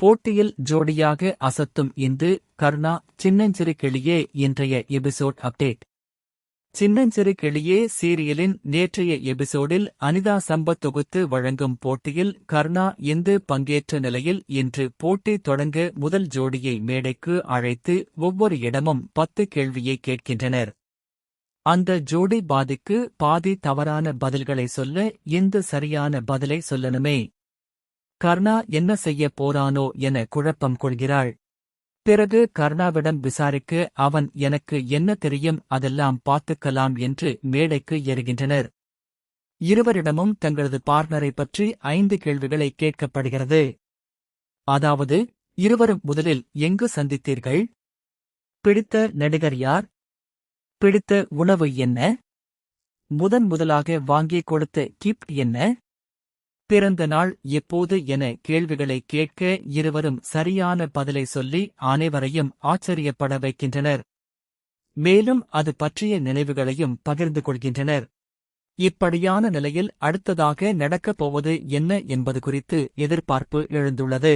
போட்டியில் ஜோடியாக அசத்தும் இந்து, கர்ணா, சின்னஞ்சிறு கிளியே இன்றைய எபிசோட் அப்டேட். சின்னஞ்சிறு கிளியே சீரியலின் நேற்றைய எபிசோடில் அனிதா சம்பத் தொகுத்து வழங்கும் போட்டியில் கர்ணா இந்து பங்கேற்ற நிலையில் இன்று போட்டி தொடங்க முதல் ஜோடியை மேடைக்கு அழைத்து ஒவ்வொரு இடமும் 10 கேள்வியை கேட்கின்றனர். அந்த ஜோடி பாதிக்கு பாதி தவறான பதில்களை சொல்ல இந்து சரியான பதிலை சொல்லணுமே. கர்ணா என்ன செய்ய போறானோ என குழப்பம் கொள்கிறாள். பிறகு கர்ணாவிடம் விசாரிக்க அவன் எனக்கு என்ன தெரியும், அதெல்லாம் பார்த்துக்கலாம் என்று மேடைக்கு ஏறுகின்றனர். இருவரிடமும் தங்களது பார்ட்னரை பற்றி 5 கேள்விகளை கேட்கப்படுகிறது. அதாவது, இருவரும் முதலில் எங்கு சந்தித்தீர்கள்? பிடித்த நடிகர் யார்? பிடித்த உணவு என்ன? முதலாக வாங்கிக் கொடுத்த கிஃப்ட் என்ன? பிறந்த நாள் எப்போது என கேள்விகளை கேட்க இருவரும் சரியான பதிலை சொல்லி அனைவரையும் ஆச்சரியப்பட வைக்கின்றனர். மேலும் அது பற்றிய நினைவுகளையும் பகிர்ந்து கொள்கின்றனர். இப்படியான நிலையில் அடுத்ததாக நடக்கப் போவது என்ன என்பது குறித்து எதிர்பார்ப்பு எழுந்துள்ளது.